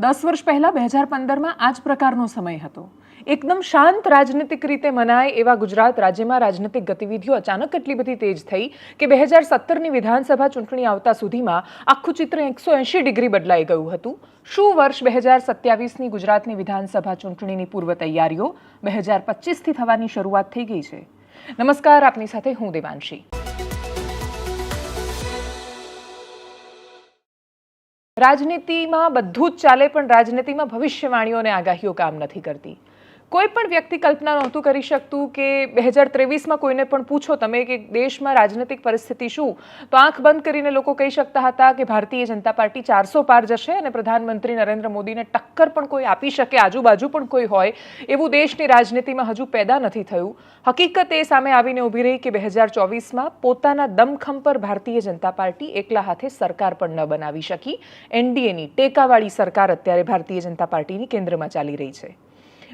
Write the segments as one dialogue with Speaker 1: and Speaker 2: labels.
Speaker 1: 10 વર્ષ પહેલા 2015માં આ જ પ્રકારનો સમય હતો. એકદમ શાંત રાજનીતિક રીતે મનાય એવા ગુજરાત રાજ્યમાં રાજનીતિક ગતિવિધિઓ અચાનક એટલી બધી તેજ થઈ કે 2017ની વિધાનસભા ચૂંટણી આવતા સુધીમાં આખું ચિત્ર 180 ડિગ્રી બદલાઈ ગયું હતું. શું વર્ષ 2027ની ગુજરાતની વિધાનસભા ચૂંટણીની પૂર્વ તૈયારીઓ 2025થી થવાની શરૂઆત થઈ ગઈ છે. નમસ્કાર, આપની સાથે હું દેવાંશી. રાજનીતિમાં બધું જ ચાલે, પણ રાજનીતિમાં ભવિષ્યવાણીઓ અને આગાહીઓ કામ નથી કરતી. કોઈ પણ વ્યક્તિ કલ્પના નહોતું કરી શકતું કે 2023માં કોઈને પણ પૂછો તમે કે દેશમાં રાજનીતિક પરિસ્થિતિ શું, તો આંખ બંધ કરીને લોકો કહી શકતા હતા કે ભારતીય જનતા પાર્ટી 400 પાર જશે અને પ્રધાનમંત્રી નરેન્દ્ર મોદીને ટક્કર પણ કોઈ આપી શકે, આજુબાજુ પણ કોઈ હોય એવું દેશની રાજનીતિમાં હજુ પેદા નથી થયું. હકીકત એ સામે આવીને ઊભી રહી કે 2024માં પોતાના દમખમ પર ભારતીય જનતા પાર્ટી એકલા હાથે સરકાર પણ ન બનાવી શકી. એનડીએની ટેકાવાળી સરકાર અત્યારે ભારતીય જનતા પાર્ટીની કેન્દ્રમાં ચાલી રહી છે.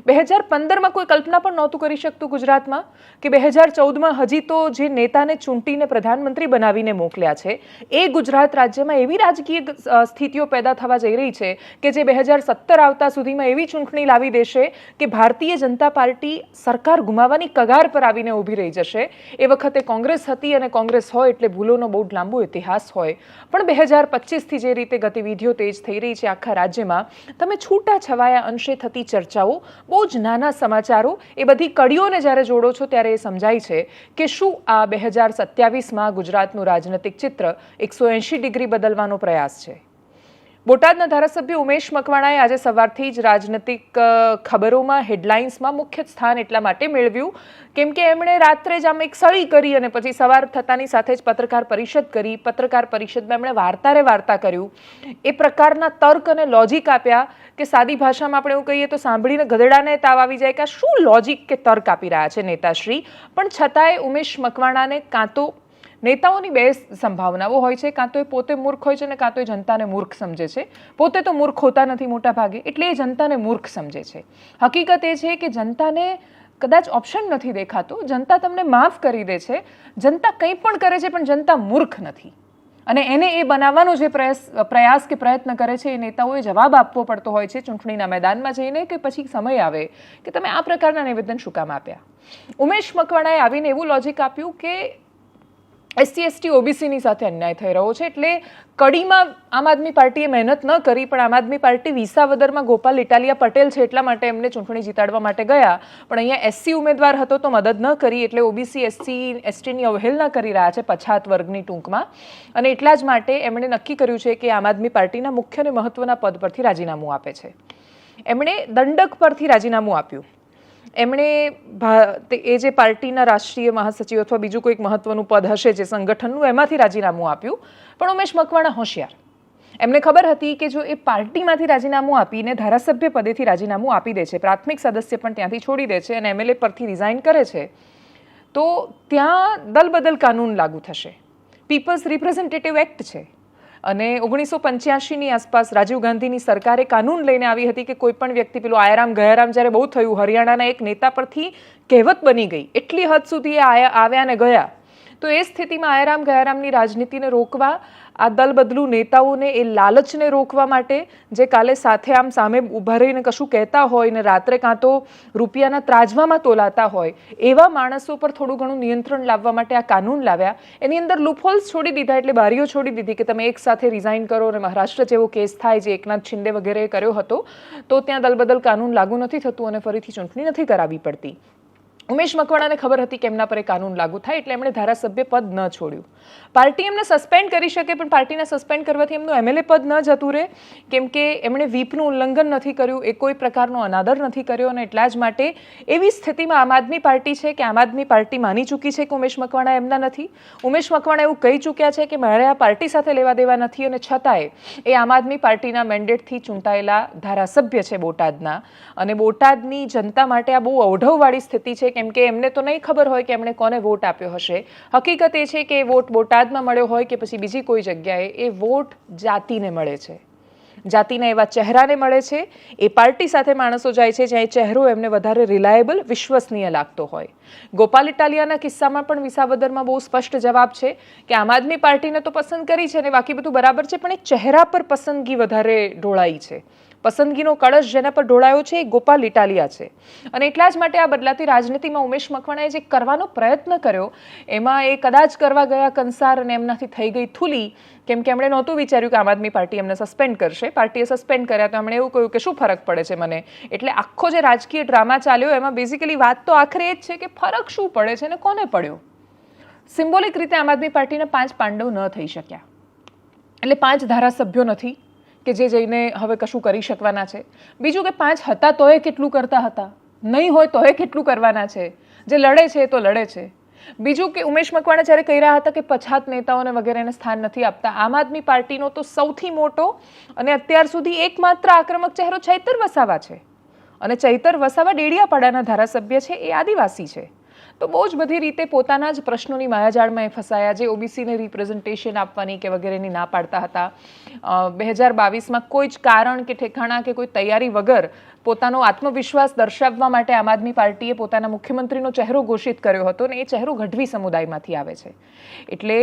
Speaker 1: 2015માં કોઈ કલ્પના પણ નહોતું કરી શકતું ગુજરાતમાં કે 2014માં હજી તો જે નેતાને ચૂંટીને પ્રધાનમંત્રી બનાવીને મોકલ્યા છે એ ગુજરાત રાજ્યમાં એવી રાજકીય સ્થિતિઓ પેદા થવા જઈ રહી છે કે જે 2017 આવતા સુધીમાં એવી ચૂંટણી લાવી દેશે કે ભારતીય જનતા પાર્ટી સરકાર ગુમાવવાની કગાર પર આવીને ઊભી રહી જશે. એ વખતે કોંગ્રેસ હતી અને કોંગ્રેસ હોય એટલે ભૂલોનો બહુ લાંબો ઇતિહાસ હોય. પણ 2025થી જે રીતે ગતિવિધિઓ તેજ થઈ રહી છે આખા રાજ્યમાં, તમે છૂટા છવાયા અંશે થતી ચર્ચાઓ, બહુ જ નાના સમાચારો, એ બધી કડીઓને જ્યારે જોડો છો ત્યારે એ સમજાય છે કે શું આ 2027માં ગુજરાતનું રાજનૈતિક ચિત્ર 180 ડિગ્રી બદલવાનો પ્રયાસ છે. બોટાદના ધારાસભ્ય ઉમેશ મકવાણાએ આજે સવારથી જ રાજનૈતિક ખબરોમાં, હેડલાઇન્સમાં મુખ્ય સ્થાન એટલા માટે મેળવ્યું કેમ કે એમણે રાત્રે જ આમ એક સળી કરી અને પછી સવાર થતાની સાથે જ પત્રકાર પરિષદ કરી. પત્રકાર પરિષદમાં એમણે વાર્તા કર્યું, એ પ્રકારના તર્ક અને લોજિક આપ્યા કે સાદી ભાષામાં આપણે એવું કહીએ તો સાંભળીને ગધેડાને તાવ આવી જાય કે શું લોજિક કે તર્ક આપી રહ્યા છે નેતાશ્રી. પણ છતાંય ઉમેશ મકવાણાને કાં તો નેતાઓની બે સંભાવનાઓ હોય છે, કાં તો એ પોતે મૂર્ખ હોય છે ને કાં તો એ જનતાને મૂર્ખ સમજે છે. પોતે તો મૂર્ખ હોતા નથી મોટા ભાગે, એટલે એ જનતાને મૂર્ખ સમજે છે. હકીકત એ છે કે જનતાને કદાચ ઓપ્શન નથી દેખાતો, જનતા તમને માફ કરી દે છે, જનતા કંઈ પણ કરે છે, પણ જનતા મૂર્ખ નથી. અને એને એ બનાવવાનો જે પ્રયાસ કે પ્રયત્ન કરે છે એ નેતાઓએ જવાબ આપવો પડતો હોય છે ચૂંટણીના મેદાનમાં જઈને કે પછી સમય આવે કે તમે આ પ્રકારના નિવેદન શું કામ આપ્યા. ઉમેશ મકવાણાએ આવીને એવું લોજિક આપ્યું કે SC ST OBCની સાથે અન્યાય થઈ રહ્યો છે, એટલે કડીમાં આમ આદમી પાર્ટીએ મહેનત ન કરી, પણ આમ આદમી પાર્ટી વિસાવદરમાં ગોપાલ ઇટાલિયા પટેલ છે એટલા માટે એમને ચૂંટણી જીતાડવા માટે ગયા, પણ અહીંયા SC ઉમેદવાર હતો તો મદદ ન કરી, એટલે OBC SC STની અવહેલના કરી રહ્યા છે, પછાત વર્ગની ટૂંકમાં. અને એટલા જ માટે એમણે નક્કી કર્યું છે કે આમ આદમી પાર્ટીના મુખ્ય અને મહત્વના પદ પરથી રાજીનામું આપે છે. એમણે દંડક પરથી રાજીનામું આપ્યું. એમણે એ જે પાર્ટીના રાષ્ટ્રીય મહાસચિવ અથવા બીજું કોઈક મહત્વનું પદ હશે જે સંગઠનનું, એમાંથી રાજીનામું આપ્યું. પણ ઉમેશ મકવાણા હોશિયાર, એમને ખબર હતી કે જો એ પાર્ટીમાંથી રાજીનામું આપીને ધારાસભ્ય પદેથી રાજીનામું આપી દે છે, પ્રાથમિક સદસ્ય પણ ત્યાંથી છોડી દે છે અને MLA પરથી રિઝાઇન કરે છે, તો ત્યાં દલબદલ કાનૂન લાગુ થશે. પીપલ્સ રિપ્રેઝેન્ટેટિવ એક્ટ છે અને 1985ની આસપાસ રાજીવ ગાંધીની સરકારે કાનૂન લઈને આવી હતી કે કોઈ પણ વ્યક્તિ, પેલું આયારામ ગયારામ જ્યારે બહુ થયું, હરિયાણાના એક નેતા પરથી કહેવત બની ગઈ, એટલી હદ સુધી એ આવ્યા ને ગયા. તો એ સ્થિતિમાં આયારામ ગયારામની રાજનીતિને રોકવા, આ દલબદલુ નેતાઓને એ લાલચને રોકવા માટે, જે કાલે સાથે આમ સામે ઊભા રહીને કશું કહેતા હોય ને રાત્રે કાં તો રૂપિયાના ત્રાજવામાં તોલાતા હોય, એવા માણસો પર થોડું ઘણું નિયંત્રણ લાવવા માટે આ કાનૂન લાવ્યા. એની અંદર લૂપહોલ્સ છોડી દીધા, એટલે બારીઓ છોડી દીધી કે તમે એક સાથે રિઝાઇન કરો અને મહારાષ્ટ્ર જેવો કેસ થાય જે એકનાથ શિંદે વગેરે કર્યો હતો, તો ત્યાં દલબદલ કાનૂન લાગુ નથી થતું અને ફરીથી ચૂંટણી નથી કરાવવી પડતી. ઉમેશ મકવાણાને ખબર હતી કે એમના પર કાનૂન લાગુ થાય, એટલે એમણે ધારાસભ્ય પદ ન છોડ્યું. પાર્ટી એમને સસ્પેન્ડ કરી શકે, પણ પાર્ટીને સસ્પેન્ડ કરવાથી એમનું MLA પદ ન જતું રહે, કેમ કે એમણે વ્હીપનું ઉલ્લંઘન નથી કર્યું, એ કોઈ પ્રકારનો અનાદર નથી કર્યો. અને એટલા જ માટે એવી સ્થિતિમાં આમ આદમી પાર્ટી છે કે આમ આદમી પાર્ટી માની ચૂકી છે કે ઉમેશ મકવાણા એમના નથી. ઉમેશ મકવાણા એવું કહી ચૂક્યા છે કે મારે આ પાર્ટી સાથે લેવા દેવા નથી, અને છતાંય એ આમ આદમી પાર્ટીના મેન્ડેટથી ચૂંટાયેલા ધારાસભ્ય છે બોટાદના. અને બોટાદની જનતા માટે આ બહુ અવઢવવાળી સ્થિતિ છે, કેમ કે એમને તો નહીં ખબર હોય કે એમણે કોને વોટ આપ્યો હશે. હકીકત એ છે કે એ વોટ બોટાદમાં મળ્યો હોય કે પછી બીજી કોઈ જગ્યાએ, એ વોટ જાતિને મળે છે, જાતિના એવા ચહેરાને મળે છે. એ પાર્ટી સાથે માણસો જાય છે જ્યાં એ ચહેરો એમને વધારે રિલાયેબલ, વિશ્વસનીય લાગતો હોય. ગોપાલ ઇટાલિયાના કિસ્સામાં પણ વિસાવદરમાં બહુ સ્પષ્ટ જવાબ છે કે આમ આદમી પાર્ટીને તો પસંદ કરી છે ને બાકી બધું બરાબર છે, પણ એ ચહેરા પર પસંદગી વધારે ઢોળાઈ છે. પસંદગીનો કળશ જેના પર ઢોળાયો છે એ ગોપાલ ઇટાલિયા છે. અને એટલા જ માટે આ બદલાતી રાજનીતિમાં ઉમેશ મકવાણાએ જે કરવાનો પ્રયત્ન કર્યો એમાં એ કદાચ કરવા ગયા કંસાર અને એમનાથી થઈ ગઈ થૂલી, કેમ કે એમણે નહોતું વિચાર્યું કે આમ આદમી પાર્ટી એમને સસ્પેન્ડ કરશે. પાર્ટીએ સસ્પેન્ડ કર્યા તો એમણે એવું કહ્યું કે શું ફરક પડે છે મને. એટલે આખો જે રાજકીય ડ્રામા ચાલ્યો એમાં બેઝિકલી વાત તો આખરે એ જ છે કે ફરક શું પડે છે અને કોને પડ્યો. સિમ્બોલિક રીતે આમ આદમી પાર્ટીના 5 પાંડવ ન થઈ શક્યા, એટલે 5 ધારાસભ્યો નથી કે જે જઈને હવે કશું કરી શકવાના છે. બીજું કે 5 હતા તોય કેટલું કરતા હતા, નહીં હોય તોય કેટલું કરવાના છે. જે લડે છે એ તો લડે છે. બીજું કે ઉમેશ મકવાણા જ્યારે કહી રહ્યા હતા કે પછાત નેતાઓને વગેરેને સ્થાન નથી આપતા, આમ આદમી પાર્ટીનો તો સૌથી મોટો અને અત્યાર સુધી એકમાત્ર આક્રમક ચહેરો ચૈતર વસાવા છે. અને ચૈતર વસાવા ડેડિયાપાડાના ધારાસભ્ય છે, એ આદિવાસી છે. તો બહુ જ બધી રીતે પોતાના જ પ્રશ્નોની માયાજાળમાં એ ફસાયા. જે ઓબીસીને રિપ્રેઝન્ટેશન આપવાની કે વગેરેની ના પાડતા હતા, 2022માં કોઈ જ કારણ કે ઠેકાણા કે કોઈ તૈયારી વગર પોતાનો આત્મવિશ્વાસ દર્શાવવા માટે આમ આદમી પાર્ટીએ પોતાના મુખ્યમંત્રીનો ચહેરો ઘોષિત કર્યો હતો અને એ ચહેરો ગઢવી સમુદાયમાંથી આવે છે. એટલે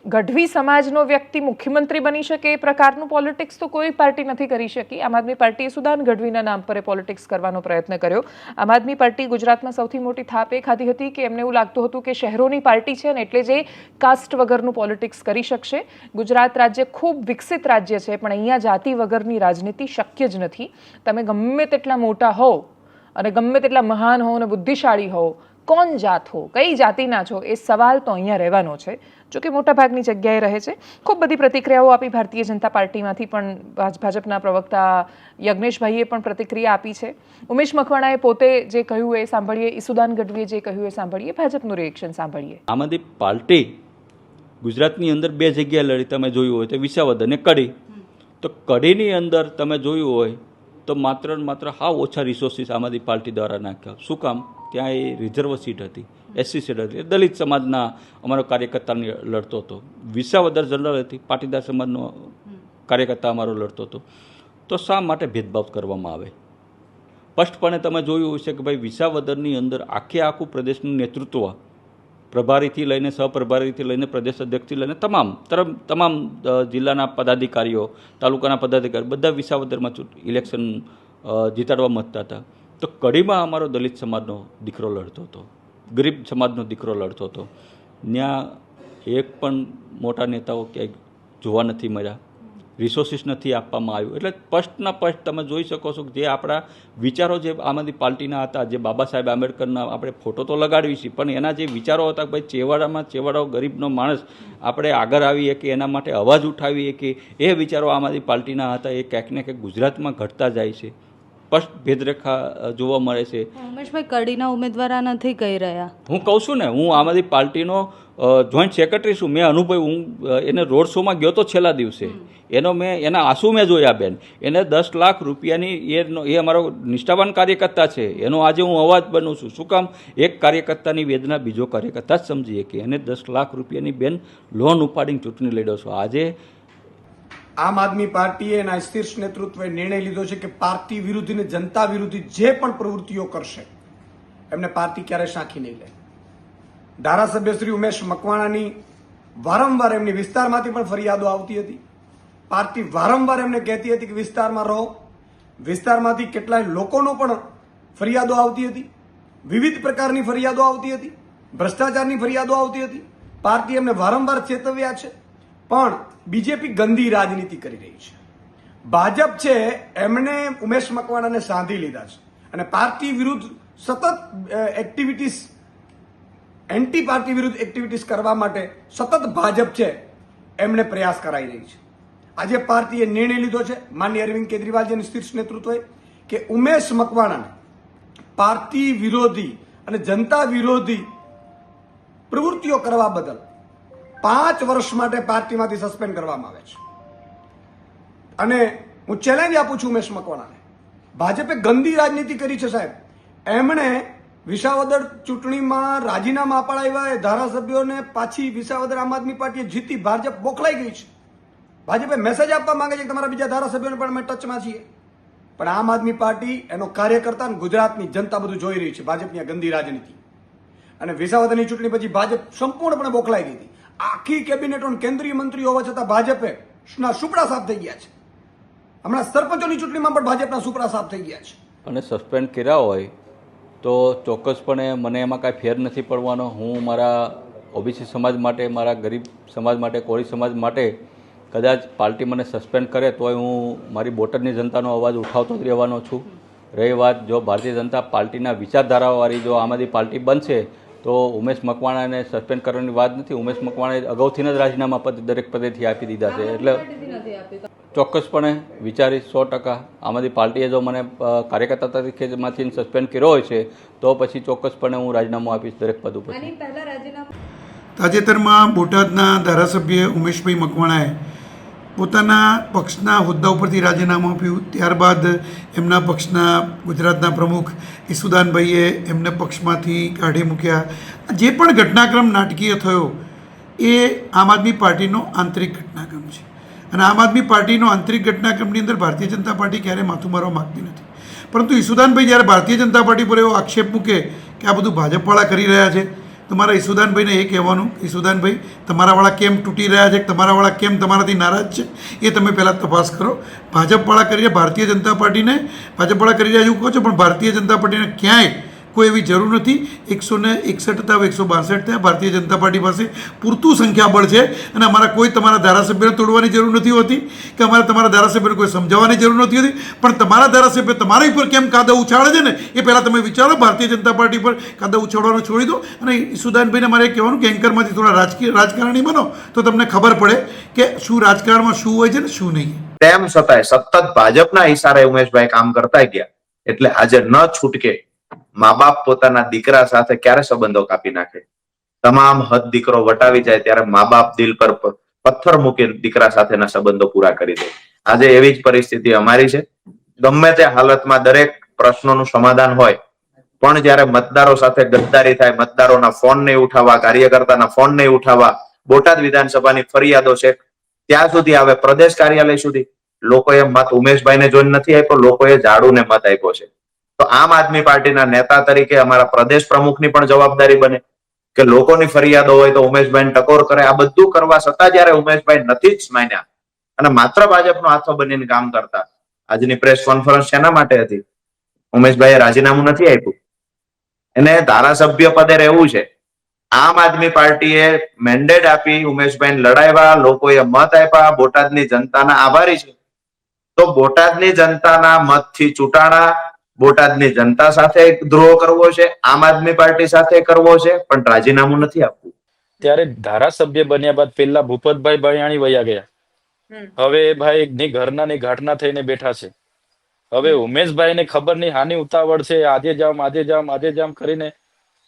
Speaker 1: ગઢવી સમાજનો વ્યક્તિ મુખ્યમંત્રી બની શકે એ પ્રકારનું પોલિટિક્સ તો કોઈ પાર્ટી નથી કરી શકી. આમ આદમી પાર્ટીએ સુદાન ગઢવીના નામ પર પોલિટિક્સ કરવાનો પ્રયત્ન કર્યો. આમ આદમી પાર્ટી ગુજરાતમાં સૌથી મોટી થાપ એ ખાધી હતી કે એમને એવું લાગતું હતું કે શહેરોની પાર્ટી છે ને એટલે જે કાસ્ટ વગરનું પોલિટિક્સ કરી શકશે. ગુજરાત રાજ્ય ખૂબ વિકસિત રાજ્ય છે, પણ અહીંયા જાતિ વગરની રાજનીતિ શક્ય જ નથી. તમે ગમે તેટલા મોટા હો અને ગમે તેટલા મહાન હો અને બુદ્ધિશાળી હો, કોણ જાત હો, કઈ જાતિના છો, એ સવાલ તો અહીંયા રહેવાનો છે. જો કે મોટાભાગની જગ્યાએ રહે છે. ખૂબ બધી પ્રતિક્રિયાઓ આપી ભારતીય જનતા પાર્ટીમાંથી, પણ ભાજપના પ્રવક્તા યજ્ઞેશભાઈએ પણ પ્રતિક્રિયા આપી છે. ઉમેશ મકવાણાએ પોતે જે કહ્યું એ સાંભળીએ, ઈસુદાન ગઢવીએ જે કહ્યું એ સાંભળીએ, ભાજપનું રિએક્શન સાંભળીએ.
Speaker 2: આમ આદમી પાર્ટી ગુજરાતની અંદર 2 જગ્યાએ લડી, તમે જોયું હોય તો વિસાવદર અને કડી. તો કડીની અંદર તમે જોયું હોય તો માત્ર ને માત્ર હાવ ઓછા રિસોર્સિસ આમ આદમી પાર્ટી દ્વારા નાખ્યા. શું કામ? ત્યાં એ રિઝર્વ સીટ હતી, એસસી સીટ હતી, દલિત સમાજના અમારો કાર્યકર્તાને લડતો હતો. વિસાવદર જનરલ હતી, પાટીદાર સમાજનો કાર્યકર્તા અમારો લડતો હતો. તો શા માટે ભેદભાવ કરવામાં આવે? સ્પષ્ટપણે તમે જોયું હશે કે ભાઈ વિસાવદરની અંદર આખું પ્રદેશનું નેતૃત્વ પ્રભારીથી લઈને સહપ્રભારીથી લઈને પ્રદેશ અધ્યક્ષથી લઈને તમામ જિલ્લાના પદાધિકારીઓ, તાલુકાના પદાધિકારીઓ બધા વિસાવદરમાં ઇલેક્શન જીતાડવા મતતા હતા. તો કડીમાં અમારો દલિત સમાજનો દીકરો લડતો હતો, ગરીબ સમાજનો દીકરો લડતો હતો. ત્યાં એક પણ મોટા નેતાઓ ક્યાંય જોવા નથી મળ્યા, રિસોર્સિસ નથી આપવામાં આવ્યું. એટલે સ્પષ્ટના સ્પષ્ટ તમે જોઈ શકો છો કે જે આપણા વિચારો જે આમ આદમી પાર્ટીના હતા, જે બાબા સાહેબ આંબેડકરના આપણે ફોટો તો લગાડવી છે, પણ એના જે વિચારો હતા કે ભાઈ છેવાડાઓ ગરીબનો માણસ આપણે આગળ આવીએ કે એના માટે અવાજ ઉઠાવીએ કે એ વિચારો આમ આદમી પાર્ટીના હતા, એ ક્યાંક ને ક્યાંક ગુજરાતમાં ઘટતા જાય છે. સ્પષ્ટ ભેદરેખા જોવા મળે છે.
Speaker 3: ઉમેશભાઈ કડીના ઉમેદવાર નથી કહી રહ્યા.
Speaker 2: હું કહું છું ને, હું આમ આદમી પાર્ટીનો જોઈન્ટ સેક્રેટરી છું. મેં અનુભવ, હું એને રોડ શોમાં ગયો તો છેલ્લા દિવસે, એના આંસુ મેં જોયા બેન. એને 10 લાખ રૂપિયાની એ અમારો નિષ્ઠાવાન કાર્યકર્તા છે, એનો આજે હું અવાજ બનું છું. શું કામ? એક કાર્યકર્તાની વેદના બીજો કાર્યકર્તા જ સમજીએ કે એને 10 લાખ રૂપિયાની બેન લોન ઉપાડીને ચૂંટણી લડ્યો છો. આજે
Speaker 4: આમ આદમી પાર્ટીએ એના શીર્ષ નેતૃત્વએ નિર્ણય લીધો છે કે પાર્ટી વિરુદ્ધ અને જનતા વિરુદ્ધ જે પણ પ્રવૃત્તિઓ કરશે એમને પાર્ટી ક્યારેય સાંખી નહીં લે. ધારાસભ્ય શ્રી ઉમેશ મકવાણાની વારંવાર એમની વિસ્તારમાંથી પણ ફરિયાદો આવતી હતી. પાર્ટી વારંવાર એમને કહેતી હતી કે વિસ્તારમાં રહો. વિસ્તારમાંથી કેટલાય લોકોનો પણ ફરિયાદો આવતી હતી, વિવિધ પ્રકારની ફરિયાદો આવતી હતી, ભ્રષ્ટાચારની ફરિયાદો આવતી હતી. પાર્ટી એમને વારંવાર ચેતવ્યા છે, પણ બીજેપી ગંદી રાજનીતિ કરી રહી છે. ભાજપ છે એમણે ઉમેશ મકવાણાને સાંધી લીધા છે અને પાર્ટી વિરુદ્ધ સતત એક્ટિવિટીઝ, એન્ટી પાર્ટી વિરુદ્ધ એક્ટિવિટીઝ કરવા માટે સતત ભાજપ છે એમને પ્રયાસ કરાઈ રહી છે. આજે પાર્ટીએ નિર્ણય લીધો છે, માનનીય અરવિંદ કેજરીવાલજીના શીર્ષ નેતૃત્વએ, કે ઉમેશ મકવાણાને પાર્ટી વિરોધી અને જનતા વિરોધી પ્રવૃત્તિઓ કરવા બદલ 5 વર્ષ માટે પાર્ટીમાંથી સસ્પેન્ડ કરવામાં આવે છે. અને હું ચેલેન્જ આપું છું ઉમેશ મકવાણાને, ભાજપે ગંદી રાજનીતિ કરી છે સાહેબ. એમણે વિસાવદર ચૂંટણીમાં રાજીનામા અપાડાવ્યા, એ ધારાસભ્યોને પાછી વિસાવદર આમ આદમી પાર્ટીએ જીતી, ભાજપ બોખલાઈ ગઈ છે. ભાજપે મેસેજ આપવા માંગે છે કે તમારા બીજા ધારાસભ્યોને પણ અમે ટચમાં છીએ, પણ આમ આદમી પાર્ટી, એનો કાર્યકર્તા અને ગુજરાતની જનતા બધું જોઈ રહી છે ભાજપની આ ગંદી રાજનીતિ. અને વિસાવદરની ચૂંટણી પછી ભાજપ સંપૂર્ણપણે બોખલાઈ ગઈ હતી. આખી કેબિનેટ અને કેન્દ્રીય મંત્રીઓ હોવા છતાં ભાજપે સુપડા સાફ થઈ ગયા છે. હમણાં સરપંચોની ચૂંટણીમાં પણ ભાજપના સુપડા સાફ થઈ ગયા છે.
Speaker 2: અને સસ્પેન્ડ કર્યા હોય તો ચોક્કસપણે મને એમાં કાંઈ ફેર નથી પડવાનો. હું મારા ઓબીસી સમાજ માટે, મારા ગરીબ સમાજ માટે, કોળી સમાજ માટે કદાચ પાર્ટી મને સસ્પેન્ડ કરે તોય હું મારી બોટાદની જનતાનો અવાજ ઉઠાવતો જ રહેવાનો છું. રહી વાત જો ભારતીય જનતા પાર્ટીના વિચારધારાવાળી જો આમ આદમી પાર્ટી બનશે તો ઉમેશ મકવાણાને સસ્પેન્ડ કરવાની વાત નથી. ઉમેશ મકવાણાએ અગાઉથી જ રાજીનામા દરેક પદેથી આપી દીધા છે. એટલે ચોક્કસપણે વિચારીશ 100%. આમ આદમી પાર્ટીએ જો મને કાર્યકર્તા તરીકેમાંથી સસ્પેન્ડ કર્યો હોય છે તો પછી ચોક્કસપણે હું રાજીનામું આપીશ દરેક પદ ઉપર.
Speaker 5: તાજેતરમાં બોટાદના ધારાસભ્ય ઉમેશભાઈ મકવાણાએ પોતાના પક્ષના હોદ્દા ઉપરથી રાજીનામું આપ્યું. ત્યારબાદ એમના પક્ષના ગુજરાતના પ્રમુખ ઈસુદાનભાઈએ એમને પક્ષમાંથી કાઢી મૂક્યા. જે પણ ઘટનાક્રમ નાટકીય થયો એ આમ આદમી પાર્ટીનો આંતરિક ઘટનાક્રમ છે અને આમ આદમી પાર્ટીનો આંતરિક ઘટનાક્રમની અંદર ભારતીય જનતા પાર્ટી ક્યારેય માથું મારવા માગતી નથી. પરંતુ ઈસુદાનભાઈ જ્યારે ભારતીય જનતા પાર્ટી પર એવો આક્ષેપ મૂકે કે આ બધું ભાજપવાળા કરી રહ્યા છે તો મારા ઈસુદાનભાઈને એ કહેવાનું કે ઈસુદાનભાઈ તમારાવાળા કેમ તૂટી રહ્યા છે, તમારાવાળા કેમ તમારાથી નારાજ છે એ તમે પહેલાં તપાસ કરો. ભાજપવાળા કરી રહ્યા ભારતીય જનતા પાર્ટીને ભાજપવાળા કરી રહ્યા એવું કહો છો, પણ ભારતીય જનતા પાર્ટીને ક્યાંય કોઈ એવી જરૂર નથી. 161 હતા, 162 થયા. ભારતીય જનતા પાર્ટી પાસે પૂરતું સંખ્યાબળ છે અને અમારા કોઈ તમારા ધારાસભ્યને તોડવાની જરૂર નથી હોતી કે અમારે તમારા ધારાસભ્યને કોઈ સમજાવવાની જરૂર નથી હોતી. પણ તમારા ધારાસભ્ય તમારા ઉપર કેમ કાદવ ઉછાળે છે ને એ પહેલાં તમે વિચારો. ભારતીય જનતા પાર્ટી પર કાદવ ઉછાળવાનું છોડી દો. અને ઈસુદાનભાઈને મારે કહેવાનું કે એન્કરમાંથી થોડા રાજકારણી બનો તો તમને ખબર પડે કે શું રાજકારણમાં શું હોય છે ને શું નહીં.
Speaker 6: તેમ છતાંય સતત ભાજપના ઈશારે ઉમેશભાઈ કામ કરતા ગયા. એટલે આજે ન છૂટકે મા બાપ પોતાના દીકરા સાથે ક્યારે સંબંધો કાપી નાખે. તમામ હદ દીકરો વટાવી જાય ત્યારે મા બાપ દિલ પર પથ્થર મૂકી દીકરા સાથેના સંબંધો પૂરા કરી દે. આજે એવી જ પરિસ્થિતિ અમારી છે. ગમે તે હાલતમાં દરેક પ્રશ્નોનું સમાધાન હોય, પણ જ્યારે મતદારો સાથે ગદ્દારી થાય, મતદારોના ફોન નહીં ઉઠાવવા, કાર્યકર્તાના ફોન નહીં ઉઠાવવા, બોટાદ વિધાનસભાની ફરિયાદો છે ત્યાં સુધી આવે, પ્રદેશ કાર્યાલય સુધી લોકોએ મત ઉમેશભાઈને જોઈને નથી આપ્યો, લોકોએ ઝાડુને મત આપ્યો છે. તો આમ આદમી પાર્ટીના નેતા તરીકે અમારા પ્રદેશ પ્રમુખની પણ જવાબદારી બને કે લોકોની ફરિયાદો હોય તો ઉમેશભાઈને ટકોર કરે. આ બધું કરવા છતાં જયારે ઉમેશભાઈ નથી જ માન્યા અને માત્ર ભાજપનો હાથો બનીને કામ કરતા, આજની પ્રેસ કોન્ફરન્સ શેના માટે હતી? ઉમેશભાઈએ રાજીનામું નથી આપ્યું, એને ધારાસભ્ય પદે રહેવું છે. આમ આદમી પાર્ટીએ મેન્ડેટ આપી ઉમેશભાઈને લડાવ્યા, લોકોએ મત આપ્યા, બોટાદની જનતાના આભારી છે. તો બોટાદની જનતાના મતથી ચૂંટાણા, બોટાદની જનતા સાથે દ્રોહ કરવો છે, આમ આદમી પાર્ટી સાથે કરવો છે, પણ રાજીનામું નથી આપવું.
Speaker 7: ત્યારે ધારાસભ્ય બન્યા બાદ પેલા ભૂપતભાઈ ભયાણી વયા ગયા. હવે ભાઈ ની ઘરના ની ઘાટના થઈને બેઠા છે. હવે ઉમેશભાઈને ખબર નહીં હાની ઉતાવળ છે, આજે જામ કરીને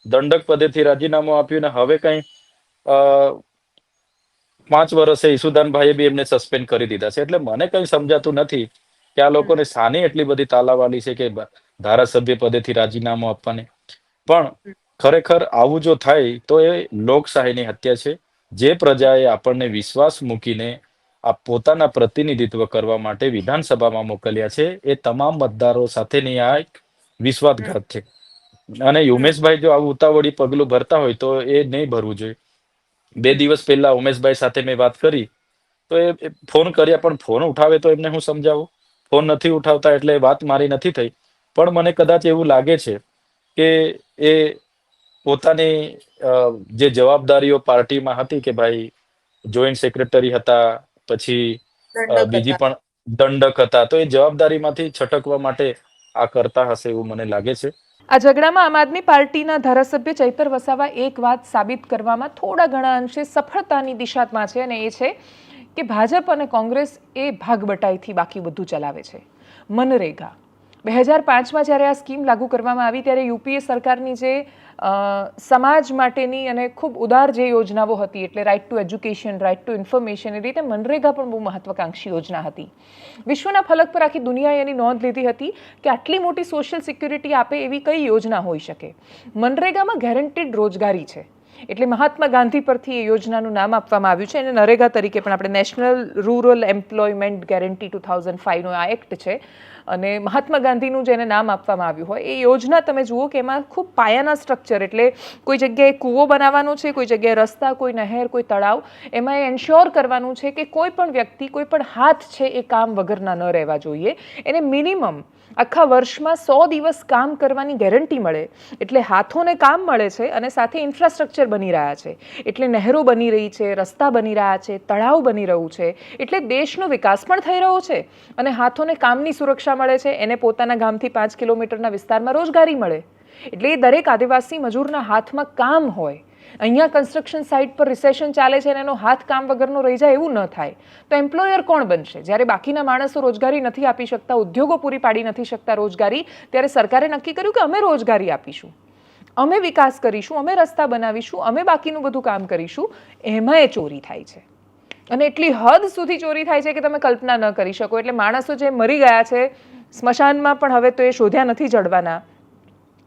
Speaker 7: દંડક પદેથી રાજીનામું આપ્યું ને હવે કઈ 5 વર્ષે ઈસુદાનભાઈએ બી એમને સસ્પેન્ડ કરી દીધા છે. એટલે મને કઈ સમજાતું નથી કે આ લોકોને સાની એટલી બધી તાલાવાલી છે કે ધારાસભ્ય પદેથી રાજીનામું આપવાને. પણ ખરેખર આવું જો થાય તો એ લોકશાહીની હત્યા છે. જે પ્રજાએ આપણને વિશ્વાસ મૂકીને આ પોતાના પ્રતિનિધિત્વ કરવા માટે વિધાનસભામાં મોકલ્યા છે એ તમામ મતદારો સાથેની આ એક વિશ્વાસઘાત છે. અને ઉમેશભાઈ જો આવું ઉતાવળી પગલું ભરતા હોય તો એ નહીં ભરવું જોઈએ. 2 દિવસ પહેલા ઉમેશભાઈ સાથે મેં વાત કરી તો એ ફોન કર્યા, પણ ફોન ઉઠાવે તો એમને હું સમજાવું? ફોન નથી ઉઠાવતા એટલે વાત મારી નથી થઈ. પણ મને કદાચ એવું લાગે છે કે એ પોતાની જે જવાબદારીઓ પાર્ટીમાં હતી કે ભાઈ જોઈન્ટ સેક્રેટરી હતા, પછી બીજી પણ દંડક હતા, તો એ જવાબદારીમાંથી છટકવા માટે આ કરતા હશે એવું મને લાગે છે.
Speaker 1: આ ઝઘડામાં આમ આદમી પાર્ટીના ધારાસભ્ય ચૈતર વસાવા એક વાત સાબિત કરવામાં થોડા ઘણા અંશે સફળતાની દિશામાં છે, અને એ છે કે ભાજપ અને કોંગ્રેસ એ ભાગબટાઈથી બાકી બધું ચલાવે છે. મનરેગા 2005માં જ્યારે આ સ્કીમ લાગુ કરવામાં આવી ત્યારે યુપીએ સરકારની જે સમાજ માટેની અને ખૂબ ઉદાર જે યોજનાઓ હતી, એટલે right to education, right to information, એ રીતે મનરેગા પણ બહુ મહત્વાકાંક્ષી યોજના હતી. વિશ્વના ફલક પર આખી દુનિયાએ એની નોંધ લીધી હતી કે આટલી મોટી સોશિયલ સિક્યુરિટી આપે એવી કઈ યોજના હોઈ શકે. મનરેગામાં ગેરંટીડ રોજગારી છે, એટલે મહાત્મા ગાંધી પરથી એ યોજનાનું નામ આપવામાં આવ્યું છે અને નરેગા તરીકે પણ આપણે નેશનલ રૂરલ એમ્પ્લોયમેન્ટ ગેરંટી 2005નો આ એક્ટ છે અને મહાત્મા ગાંધીનું જેને નામ આપવામાં આવ્યું હોય એ યોજના તમે જુઓ કે એમાં ખૂબ પાયાના સ્ટ્રક્ચર, એટલે કોઈ જગ્યાએ કૂવો બનાવવાનો છે, કોઈ જગ્યાએ રસ્તા, કોઈ નહેર, કોઈ તળાવ, એમાં એ એન્શ્યોર કરવાનું છે કે કોઈ પણ વ્યક્તિ, કોઈ પણ હાથ છે એ કામ વગરના ન રહેવા જોઈએ. એને મિનિમમ આખા વર્ષમાં 100 દિવસ કામ કરવાની ગેરંટી મળે. એટલે હાથોને કામ મળે છે અને સાથે ઇન્ફ્રાસ્ટ્રક્ચર બની રહ્યા છે, એટલે નહેરો બની રહી છે, રસ્તા બની રહ્યા છે, તળાવ બની રહ્યું છે, એટલે દેશનો વિકાસ પણ થઈ રહ્યો છે અને હાથોને કામની સુરક્ષા મળે છે. એને પોતાના ગામથી 5 કિલોમીટરના વિસ્તારમાં રોજગારી મળે. એટલે એ દરેક આદિવાસી મજૂરના હાથમાં કામ હોય. અહીંયા કન્સ્ટ્રક્શન સાઇટ પર રિસેશન ચાલે છે અને એનો હાથ કામ વગરનો રહી જાય એવું ન થાય તો એમ્પ્લોયર કોણ બનશે? જ્યારે બાકીના માણસો રોજગારી નથી આપી શકતા, ઉદ્યોગો પૂરી પાડી નથી શકતા રોજગારી, ત્યારે સરકારે નક્કી કર્યું કે અમે રોજગારી આપીશું, અમે વિકાસ કરીશું, અમે રસ્તા બનાવીશું, અમે બાકીનું બધું કામ કરીશું. એમાં એ ચોરી થાય છે અને એટલી હદ સુધી ચોરી થાય છે કે તમે કલ્પના ન કરી શકો. એટલે માણસો જે મરી ગયા છે સ્મશાનમાં પણ હવે તો એ શોધ્યા નથી જડવાના,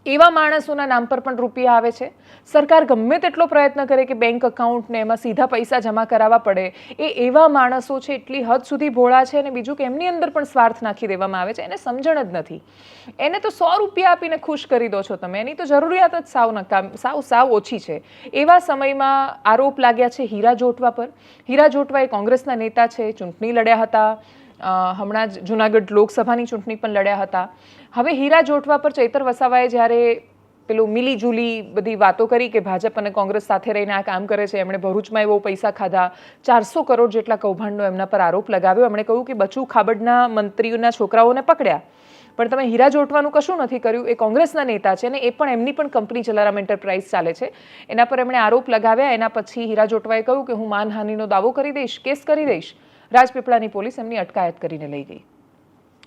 Speaker 1: એવા માણસોના નામ પર પણ રૂપિયા આવે છે. સરકાર ગમે તેટલો પ્રયત્ન કરે કે બેંક અકાઉન્ટને એમાં સીધા પૈસા જમા કરાવવા પડે, એ એવા માણસો છે એટલી હદ સુધી ભોળા છે. અને બીજું કે એમની અંદર પણ સ્વાર્થ નાખી દેવામાં આવે છે. એને સમજણ જ નથી. એને તો 100 રૂપિયા આપીને ખુશ કરી દો છો તમે, એની તો જરૂરિયાત જ સાવ ઓછી છે. એવા સમયમાં આરોપ લાગ્યા છે હીરા જોટવા પર. હીરા જોટવા એ કોંગ્રેસના નેતા છે, ચૂંટણી લડ્યા હતા, હમણાં જ જુનાગઢ લોકસભાની ચૂંટણી પણ લડ્યા હતા. હવે હીરા જોટવા પર ચૈતર વસાવાએ જ્યારે પેલું મિલીજુલી બધી વાતો કરી કે ભાજપ અને કોંગ્રેસ સાથે રહીને આ કામ કરે છે, એમણે ભરૂચમાં એવો પૈસા ખાધા, 400 કરોડ જેટલા કૌભાંડનો એમના પર આરોપ લગાવ્યો. એમણે કહ્યું કે બચુ ખાબડના મંત્રીઓના છોકરાઓને પકડ્યા, પણ તમે હીરા જોટવાનું કશું નથી કર્યું. એ કોંગ્રેસના નેતા છે અને એ પણ એમની પણ કંપની જલારામ એન્ટરપ્રાઇઝ ચાલે છે, એના પર એમણે આરોપ લગાવ્યા. એના પછી હીરા જોટવાએ કહ્યું કે હું માનહાનિનો દાવો કરી દઈશ, કેસ કરી દઈશ. રાજપીપળાની પોલીસ એમની અટકાયત કરીને લઈ ગઈ.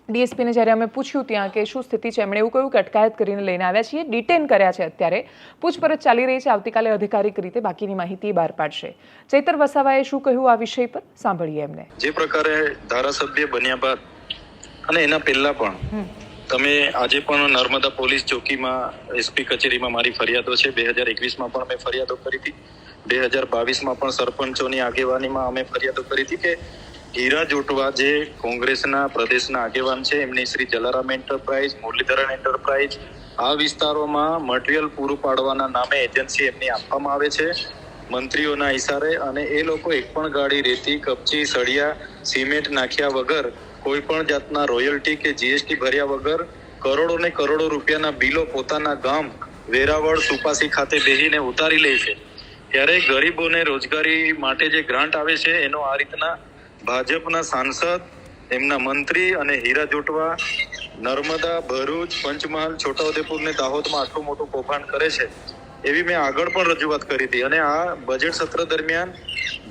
Speaker 1: ડીએસપીને જ્યારે અમે પૂછ્યું ત્યાં કે શું સ્થિતિ છે, એમણે એવું કહ્યું કે અટકાયત કરીને લઈને આવ્યા છીએ, ડિટેન કર્યા છે, અત્યારે પૂછપરછ ચાલી રહી છે, આવતીકાલે અધિકારિક રીતે બાકીની માહિતી બહાર પાડશે. ચૈતર વસાવાએ શું કહ્યું આ વિષય પર સાંભળીએ એમને.
Speaker 7: જે પ્રકારે ધારાસભ્ય બન્યા બાદ અને એના પહેલા પણ તમે આજે પણ નર્મદા પોલીસ ચોકીમાં એસપી કચેરીમાં મારી ફરિયાદો છે. 2021માં પણ મેં ફરિયાદો કરી હતી, 2022માં પણ સરપંચોની આગેવાનીમાં અમે ફરિયાદો કરી હતી કે હીરા જોટવા જે કોંગ્રેસના પ્રદેશના આગેવાન છે, એમની શ્રી જલારામ એન્ટરપ્રાઇઝ, મુરલીધરન એન્ટરપ્રાઇઝ, આ વિસ્તારોમાં મટીરિયલ પૂરું પાડવાના નામે એજન્સી એમની આપવામાં આવે છે મંત્રીઓના ઇશારે. અને એ લોકો એક પણ ગાડી રેતી, કપચી, સળિયા, સિમેન્ટ નાખ્યા વગર, કોઈ પણ જાતના રોયલ્ટી કે જીએસટી ભર્યા વગર કરોડો ને કરોડો રૂપિયાના બિલો પોતાના ગામ વેરાવળ, સુપાસી ખાતે બેસીને ઉતારી લે છે. ત્યારે ગરીબોને રોજગારી માટે જે ગ્રાન્ટ આવે છે એનો આ રીતના ભાજપના સાંસદ, એમના મંત્રી અને હીરા જોટવા નર્મદા, ભરૂચ, પંચમહાલ, છોટાઉદેપુર ને દાહોદમાં આટલું મોટું કૌભાંડ કરે છે એવી મેં આગળ પણ રજૂઆત કરી હતી. અને આ બજેટ સત્ર દરમિયાન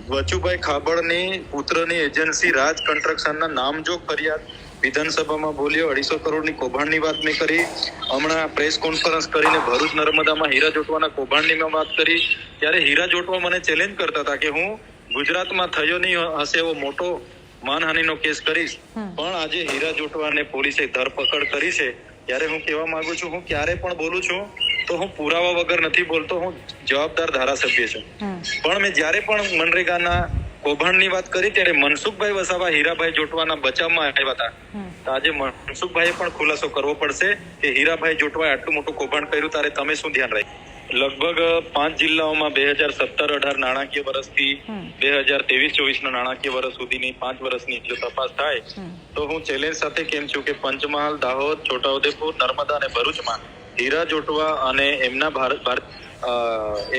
Speaker 7: બચુભાઈ ખાબડની પુત્રની એજન્સી રાજ કન્સ્ટ્રક્શનના નામજોગ ફરિયાદ વિધાનસભામાં બોલ્યો. 250 કરોડની કૌભાંડની વાત મેં કરી. હમણાં પ્રેસ કોન્ફરન્સ કરીને ભરૂચ નર્મદામાં હીરા જોટવાના કૌભાંડની મેં વાત કરી. ત્યારે હીરા જોટવા મને ચેલેન્જ કરતા હતા કે હું ગુજરાતમાં થયો નહીં હશે એવો મોટો માનહાનિનો કેસ કરીશ, પણ આજે હીરા જોટવાને પોલીસે ધરપકડ કરી છે. ત્યારે હું કહેવા માંગુ છું, હું ક્યારે પણ બોલું છું તો હું પુરાવા વગર નથી બોલતો, હું જવાબદાર ધારાસભ્ય છું. પણ મેં જ્યારે પણ મનરેગાના કૌભાંડની વાત કરી ત્યારે મનસુખભાઈ વસાવા હીરાભાઈ જોટવાના બચાવમાં આવ્યા હતા. તો આજે મનસુખભાઈએ પણ ખુલાસો કરવો પડશે કે હીરાભાઈ જોટવાએ આટલું મોટું કૌભાંડ કર્યું, ત્યારે તમે શું ધ્યાન રાખ્યું? લગભગ 5 જિલ્લાઓમાં 2017-18 નાણાકીય વર્ષથી 2023-24 નાણાકીય વર્ષ સુધીની 5 વર્ષની જો તપાસ થાય તો હું ચેલેન્જ સાથે કેમ છું કે પંચમહાલ, દાહોદ, છોટાઉદેપુર, નર્મદા અને ભરૂચમાં હીરા જોટવા અને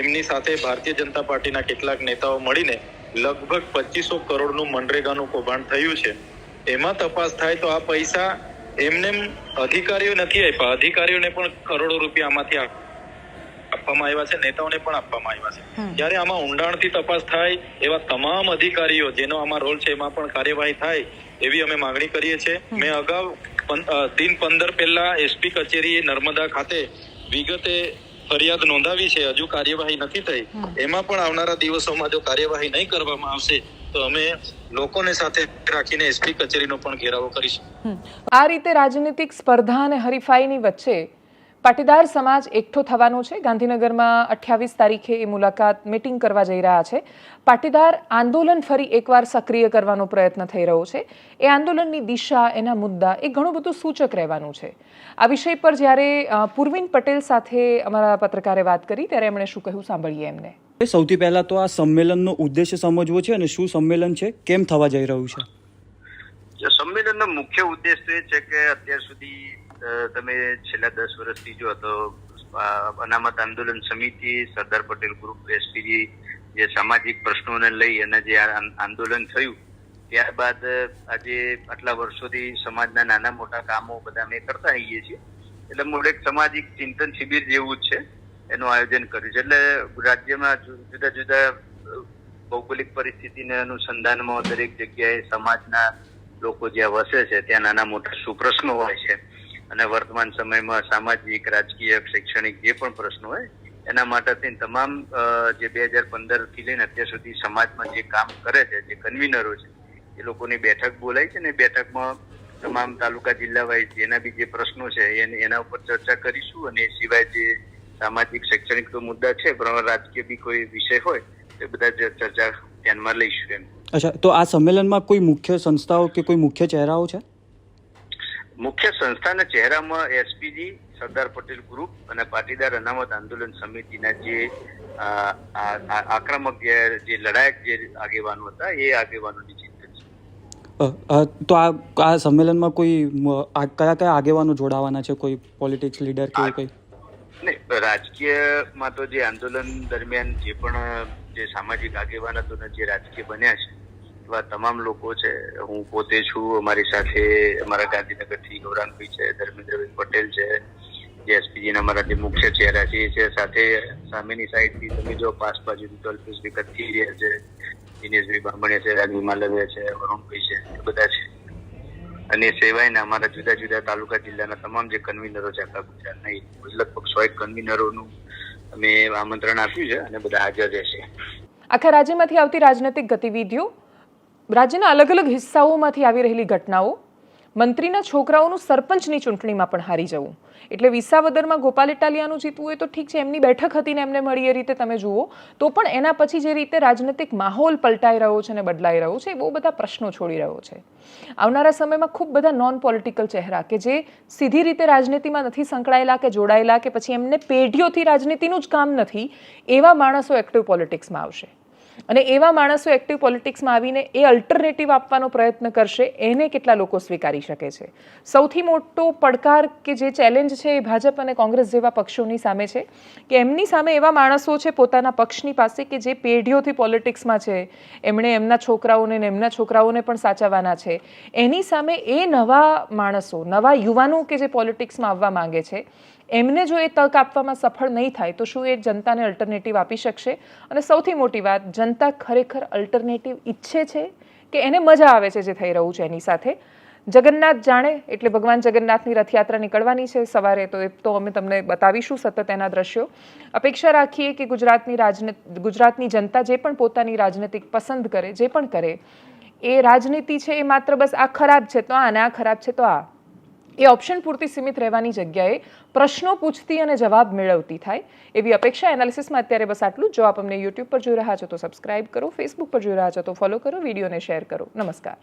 Speaker 7: એમની સાથે ભારતીય જનતા પાર્ટીના કેટલાક નેતાઓ મળીને લગભગ 2500 કરોડનું મનરેગાનું કૌભાંડ થયું છે. એમાં તપાસ થાય તો આ પૈસા એમને અધિકારીઓ નથી આપ્યા, અધિકારીઓને પણ કરોડો રૂપિયા આમાંથી આપવામાં આવ્યા છે, નેતાઓને પણ આપવામાં આવ્યા છે. ત્યારે આમાં ઊંડાણથી તપાસ થાય, એવા તમામ અધિકારીઓ જેનો આમાં રોલ છે એમાં પણ કાર્યવાહી થાય એવી અમે માંગણી કરીએ છીએ. મેં અગાઉ 3-15 પહેલા એસપી કચેરી નર્મદા ખાતે વિગતે ફરિયાદ નોંધાવી છે, હજુ કાર્યવાહી નથી થઈ. એમાં પણ આવનારા દિવસોમાં જો કાર્યવાહી નહીં કરવામાં આવશે તો અમે લોકોને સાથે રાખીને એસપી કચેરીનો પણ ઘેરાવો કરીશું.
Speaker 1: આ રીતે રાજનીતિક સ્પર્ધા અને હરીફાઈની વચ્ચે પાટીદાર સમાજ એકઠો થવાનો છે. ગાંધીનગરમાં 28 તારીખે એ મુલાકાત મીટિંગ કરવા જઈ રહ્યા છે. પાટીદાર આંદોલન ફરી એકવાર સક્રિય કરવાનો પ્રયત્ન થઈ રહ્યો છે. એ આંદોલનની દિશા, એના મુદ્દા, એ ઘણું બધું સૂચક રહેવાનું છે. આ વિષય પર જ્યારે પૂર્વિન પટેલ સાથે અમારા પત્રકારે વાત કરી ત્યારે એમણે શું કહ્યું, સાંભળીએ એમને.
Speaker 8: સૌથી પહેલા તો આ સંમેલનનો ઉદ્દેશ્ય સમજવો છે અને શું સંમેલન છે, કેમ થવા જઈ રહ્યું છે.
Speaker 9: સંમેલનનો મુખ્ય ઉદ્દેશ એ છે કે અત્યાર સુધી તમે છેલ્લા 10 વર્ષથી જો તો અનામત આંદોલન સમિતિ, સરદાર પટેલ ગ્રુપ, એસપીજી જે સામાજિક પ્રશ્નોને લઈ અને જે આંદોલન થયું ત્યારબાદ આજે આટલા વર્ષોથી સમાજના નાના મોટા કામો બધા અમે કરતા આવીએ છીએ. એટલે મૂળ એક સામાજિક ચિંતન શિબિર જેવું જ છે, એનું આયોજન કર્યું છે. એટલે રાજ્યમાં જુદા જુદા ભૌગોલિક પરિસ્થિતિને અનુસંધાનમાં દરેક જગ્યાએ સમાજના લોકો જ્યાં વસે છે ત્યાં નાના મોટા શું પ્રશ્નો હોય છે અને વર્તમાન સમયમાં સામાજિક, રાજકીય, શૈક્ષણિક જે પણ પ્રશ્નો હોય એના માટે તમામ જે 2015 થી લઈને અત્યાર સુધી સમાજમાં જે કામ કરે છે, જે કન્વીનરો છે, એ લોકોની બેઠક બોલાય છે ને બેઠકમાં તમામ તાલુકા, જિલ્લા વાઇઝ જેના બી જે પ્રશ્નો છે એના ઉપર ચર્ચા કરીશું. અને એ સિવાય જે સામાજિક, શૈક્ષણિક તો મુદ્દા છે પણ રાજકીય બી કોઈ વિષય હોય તો બધા ચર્ચા ધ્યાનમાં લઈશું એમ.
Speaker 8: અચ્છા, તો આ સંમેલનમાં કોઈ મુખ્ય સંસ્થાઓ કે કોઈ મુખ્ય ચહેરાઓ છે?
Speaker 9: મુખ્ય સંસ્થાના ચહેરામાં એસપીજી, સરદાર પટેલ ગ્રુપ અને પાટીદાર અનામત આંદોલન સમિતિના જે આક્રમક જે લડાયક જે આગેવાનો હતા એ આગેવાનોની ચિંતન છે.
Speaker 8: તો આ સંમેલનમાં કોઈ કયા કયા આગેવાનો જોડાવાના છે? કોઈ પોલિટિક્સ લીડર કે કોઈ?
Speaker 9: નહીં, રાજકીયમાં તો જે આંદોલન દરમિયાન જે પણ જે સામાજિક આગેવાન હતો ને જે રાજકીય બન્યા છે એવા તમામ લોકો છે. હું પોતે છું, અમારી સાથે અમારા ગાંધીનગરથી ગૌરાંગભાઈ છે, ધર્મેન્દ્રભાઈ પટેલ છે, જે એસપીજીના અમારા જે મુખ્ય ચહેરા છે એ છે. સાથે સામેની સાઈડથી તમે જો પાસ બાજુથી તો અલ્પેશભાઈ કથિરિયા છે, દિનેશભાઈ બામણિયા છે, રાજવી માલવિયા છે, વરુણભાઈ છે, એ બધા છે. અને સિવાયના અમારા જુદા જુદા તાલુકા, જિલ્લાના તમામ જે કન્વીનરો છે આખા ગુજરાતના, લગભગ 100 કન્વીનરોનું અમે આમંત્રણ આપ્યું છે અને બધા હાજર રહેશે.
Speaker 1: આખા રાજ્યમાંથી આવતી રાજનૈતિક ગતિવિધિઓ, રાજ્યના અલગ અલગ હિસ્સાઓમાંથી આવી રહેલી ઘટનાઓ, મંત્રીના છોકરાઓનું સરપંચની ચૂંટણીમાં પણ હારી જવું, એટલે વિસાવદરમાં ગોપાલ ઇટાલિયાનું જીતવું હોય તો ઠીક છે, એમની બેઠક હતી ને એમને મળી, એ રીતે તમે જુઓ તો પણ એના પછી જે રીતે રાજનૈતિક માહોલ પલટાઈ રહ્યો છે અને બદલાઈ રહ્યો છે, એ બહુ બધા પ્રશ્નો છોડી રહ્યો છે. આવનારા સમયમાં ખૂબ બધા નોન પોલિટિકલ ચહેરા કે જે સીધી રીતે રાજનીતિમાં નથી સંકળાયેલા કે જોડાયેલા, કે પછી એમને પેઢીઓથી રાજનીતિનું જ કામ નથી, એવા માણસો એક્ટિવ પોલિટિક્સમાં આવશે. અને એવા માણસો એક્ટિવ પોલિટિક્સમાં આવીને એ અલ્ટરનેટિવ આપવાનો પ્રયત્ન કરશે, એને કેટલા લોકો સ્વીકારી શકે છે? સૌથી મોટો પડકાર કે જે ચેલેન્જ છે એ ભાજપ અને કોંગ્રેસ જેવા પક્ષોની સામે છે કે એમની સામે એવા માણસો છે પોતાના પક્ષની પાસે કે જે પેઢીઓથી પોલિટિક્સમાં છે, એમણે એમના છોકરાઓને ને એમના છોકરાઓને પણ સાચવવાના છે. એની સામે એ નવા માણસો, નવા યુવાનો કે જે પોલિટિક્સમાં આવવા માંગે છે, એમને જો એ તક આપવામાં સફળ નહીં થાય તો શું એ જનતાને અલ્ટરનેટિવ આપી શકશે? અને સૌથી મોટી વાત, જનતા ખરેખર અલ્ટરનેટિવ ઈચ્છે છે કે એને મજા આવે છે જે થઈ રહ્યું છે એની સાથે? જગન્નાથ જાણે, એટલે ભગવાન જગન્નાથની રથયાત્રા નીકળવાની છે સવારે, તો એ તો અમે તમને બતાવીશું સતત એના દ્રશ્યો. અપેક્ષા રાખીએ કે ગુજરાતની જનતા જે પણ પોતાની રાજનીતિક પસંદ કરે, જે પણ કરે, એ રાજનીતિ છે એ માત્ર બસ આ ખરાબ છે તો આ અને આ ખરાબ છે તો આ, એ ઓપ્શન પૂરતી સીમિત રહેવાની જગ્યાએ પ્રશ્નો પૂછતી અને જવાબ મેળવતી થાય, એવી અપેક્ષા. એનાલિસિસમાં અત્યારે બસ આટલું. જો આપ અમને યુટ્યુબ પર જોઈ રહ્યા છો તો સબસ્ક્રાઇબ કરો, ફેસબુક પર જોઈ રહ્યા છો તો ફોલો કરો, વિડીયોને શેર કરો. નમસ્કાર.